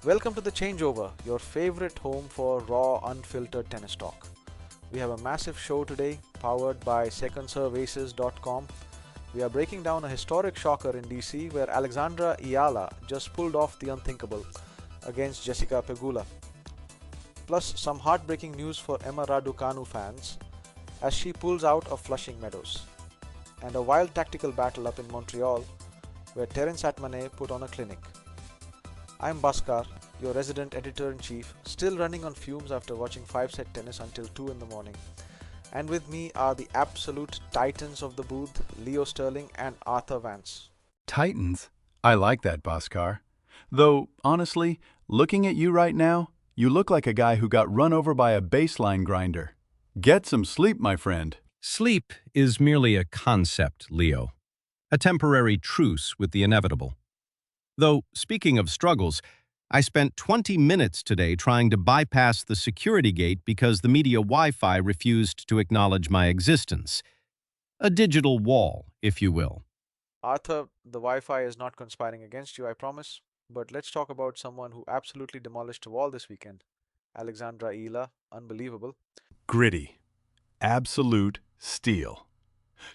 Welcome to the Changeover, your favorite home for raw, unfiltered tennis talk. We have a massive show today, powered by secondserveaces.com. We are breaking down a historic shocker in DC where Alexandra Eala just pulled off the unthinkable against Jessica Pegula. Plus, some heartbreaking news for Emma Raducanu fans as she pulls out of Flushing Meadows. And a wild tactical battle up in Montreal where Terence Atmane put on a clinic. I'm Bhaskar, your resident editor-in-chief, still running on fumes after watching 5-set tennis until 2 in the morning. And with me are the absolute titans of the booth, Leo Sterling and Arthur Vance. Titans? I like that, Bhaskar. Though, honestly, looking at you right now, you look like a guy who got run over by a baseline grinder. Get some sleep, my friend. Sleep is merely a concept, Leo. A temporary truce with the inevitable. Though, speaking of struggles, I spent 20 minutes today trying to bypass the security gate because the media Wi-Fi refused to acknowledge my existence. A digital wall, if you will. Arthur, the Wi-Fi is not conspiring against you, I promise. But let's talk about someone who absolutely demolished a wall this weekend. Alexandra Eala, unbelievable. Gritty. Absolute steel.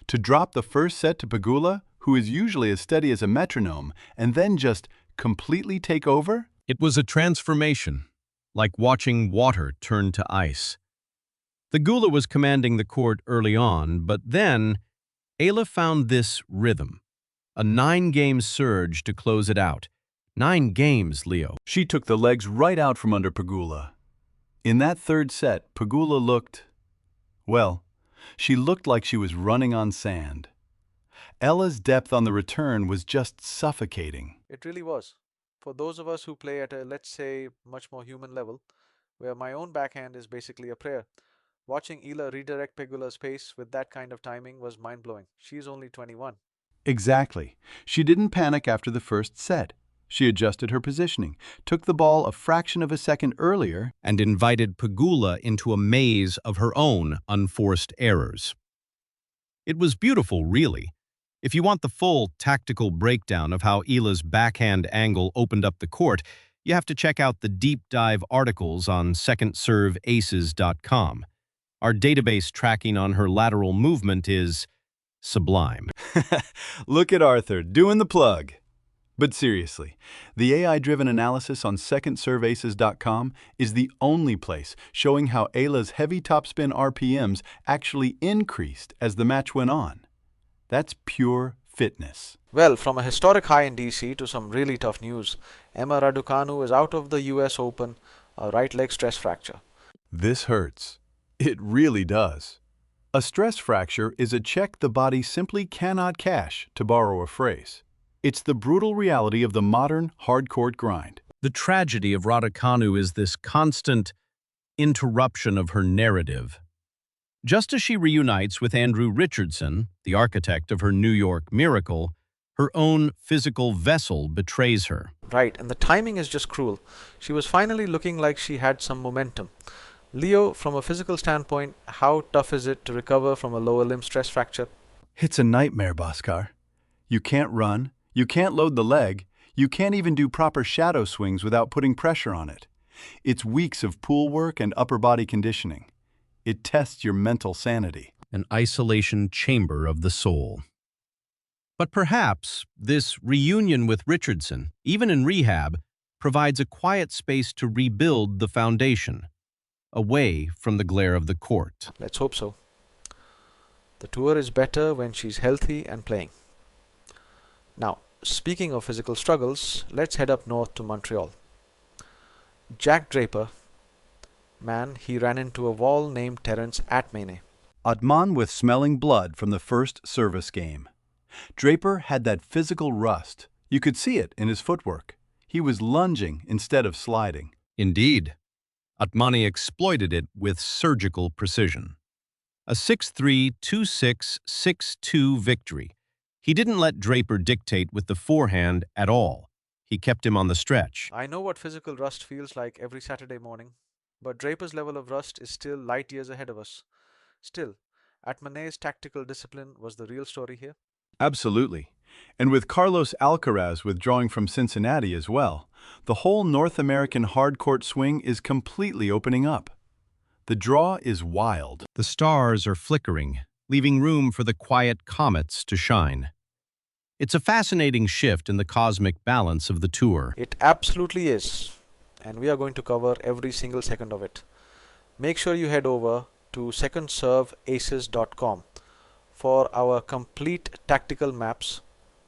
To drop the first set to Pegula, who is usually as steady as a metronome, and then just completely take over? It was a transformation, like watching water turn to ice. The Gula was commanding the court early on, but then Ayla found this rhythm. A 9-game surge to close it out. 9 games, Leo. She took the legs right out from under Pegula. In that third set, Pegula looked, well, she looked like she was running on sand. Ella's depth on the return was just suffocating. It really was. For those of us who play at a, let's say, much more human level, where my own backhand is basically a prayer, watching Eala redirect Pegula's pace with that kind of timing was mind-blowing. She's only 21. Exactly. She didn't panic after the first set. She adjusted her positioning, took the ball a fraction of a second earlier, And invited Pegula into a maze of her own unforced errors. It was beautiful, really. If you want the full tactical breakdown of how Eela's backhand angle opened up the court, you have to check out the deep dive articles on secondserveaces.com. Our database tracking on her lateral movement is sublime. Look at Arthur doing the plug. But seriously, the AI-driven analysis on secondserveaces.com is the only place showing how Ayla's heavy topspin RPMs actually increased as the match went on. That's pure fitness. Well, from a historic high in DC to some really tough news, Emma Raducanu is out of the US Open, a right leg stress fracture. This hurts. It really does. A stress fracture is a check the body simply cannot cash, to borrow a phrase. It's the brutal reality of the modern hard-court grind. The tragedy of Raducanu is this constant interruption of her narrative. Just as she reunites with Andrew Richardson, the architect of her New York miracle, her own physical vessel betrays her. Right, and the timing is just cruel. She was finally looking like she had some momentum. Leo, from a physical standpoint, how tough is it to recover from a lower limb stress fracture? It's a nightmare, Bhaskar. You can't run, you can't load the leg, you can't even do proper shadow swings without putting pressure on it. It's weeks of pool work and upper body conditioning. It tests your mental sanity. An isolation chamber of the soul. But perhaps this reunion with Richardson, even in rehab, provides a quiet space to rebuild the foundation, away from the glare of the court. Let's hope so. The tour is better when she's healthy and playing. Now, speaking of physical struggles, let's head up north to Montreal. Jack Draper, man, he ran into a wall named Terence Atmane. Atmane with smelling blood from the first service game. Draper had that physical rust. You could see it in his footwork. He was lunging instead of sliding. Indeed, Atmane exploited it with surgical precision. A 6-3, 2-6, 6-2 victory. He didn't let Draper dictate with the forehand at all. He kept him on the stretch. I know what physical rust feels like every Saturday morning, but Draper's level of rust is still light years ahead of us. Still, Atmane's tactical discipline was the real story here. Absolutely. And with Carlos Alcaraz withdrawing from Cincinnati as well, the whole North American hardcourt swing is completely opening up. The draw is wild. The stars are flickering, leaving room for the quiet comets to shine. It's a fascinating shift in the cosmic balance of the tour. It absolutely is, and we are going to cover every single second of it. Make sure you head over to secondserveaces.com for our complete tactical maps,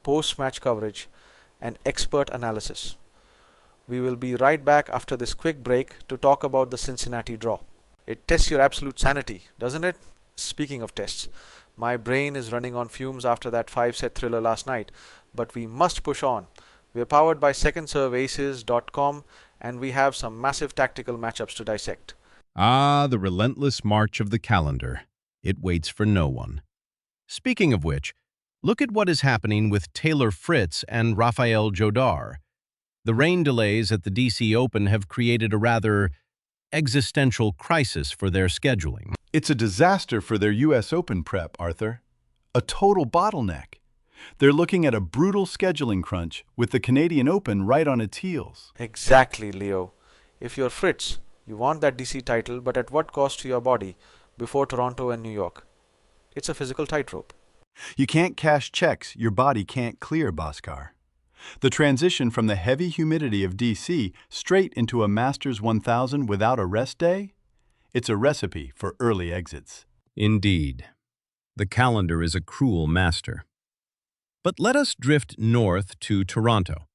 post-match coverage, and expert analysis. We will be right back after this quick break to talk about the Cincinnati draw. It tests your absolute sanity, doesn't it? Speaking of tests, my brain is running on fumes after that 5-set thriller last night, but we must push on. We are powered by secondserveaces.com, and we have some massive tactical matchups to dissect. Ah, the relentless march of the calendar. It waits for no one. Speaking of which, look at what is happening with Taylor Fritz and Rafael Jodar. The rain delays at the DC Open have created a rather existential crisis for their scheduling. It's a disaster for their U.S. Open prep, Arthur. A total bottleneck. They're looking at a brutal scheduling crunch with the Canadian Open right on its heels. Exactly, Leo. If you're Fritz, you want that DC title, but at what cost to your body before Toronto and New York? It's a physical tightrope. You can't cash checks your body can't clear, Bhaskar. The transition from the heavy humidity of DC straight into a Masters 1000 without a rest day? It's a recipe for early exits. Indeed. The calendar is a cruel master. But let us drift north to Toronto.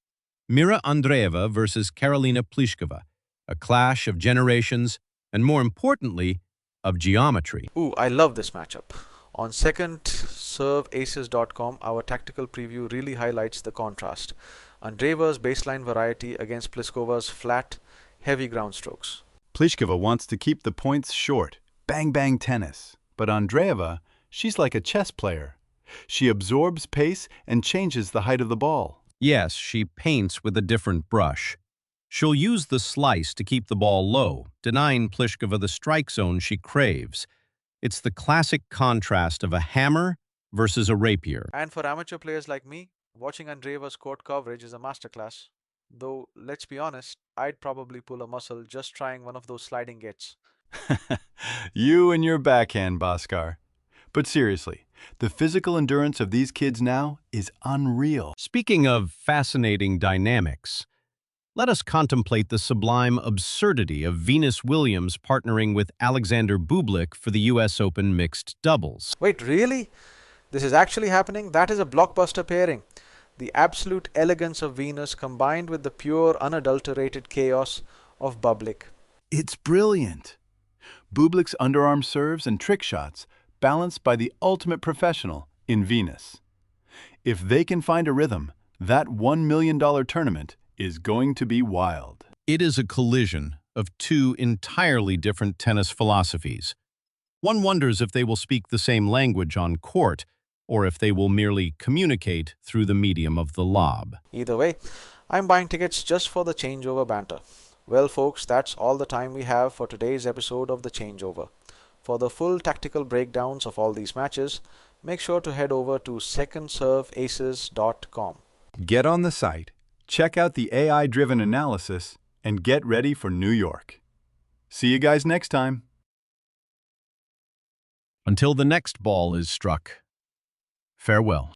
Mira Andreeva versus Karolina Pliskova, a clash of generations and, more importantly, of geometry. Ooh, I love this matchup. On secondserveaces.com, our tactical preview really highlights the contrast. Andreeva's baseline variety against Pliskova's flat, heavy ground strokes. Pliskova wants to keep the points short, bang-bang tennis. But Andreeva, she's like a chess player. She absorbs pace and changes the height of the ball. Yes, she paints with a different brush. She'll use the slice to keep the ball low, denying Pliskova the strike zone she craves. It's the classic contrast of a hammer versus a rapier. And for amateur players like me, watching Andreeva's court coverage is a masterclass. Though, let's be honest, I'd probably pull a muscle just trying one of those sliding gates. You and your backhand, Bhaskar. But seriously, the physical endurance of these kids now is unreal. Speaking of fascinating dynamics, let us contemplate the sublime absurdity of Venus Williams partnering with Alexander Bublik for the U.S. Open mixed doubles. Wait, really? This is actually happening? That is a blockbuster pairing. The absolute elegance of Venus combined with the pure, unadulterated chaos of Bublik. It's brilliant. Bublik's underarm serves and trick shots balanced by the ultimate professional in Venus. If they can find a rhythm, that $1 million tournament is going to be wild. It is a collision of two entirely different tennis philosophies. One wonders if they will speak the same language on court, or if they will merely communicate through the medium of the lob. Either way, I'm buying tickets just for the changeover banter. Well, folks, that's all the time we have for today's episode of The Changeover. For the full tactical breakdowns of all these matches, make sure to head over to secondserveaces.com. Get on the site, check out the AI-driven analysis, and get ready for New York. See you guys next time. Until the next ball is struck, farewell.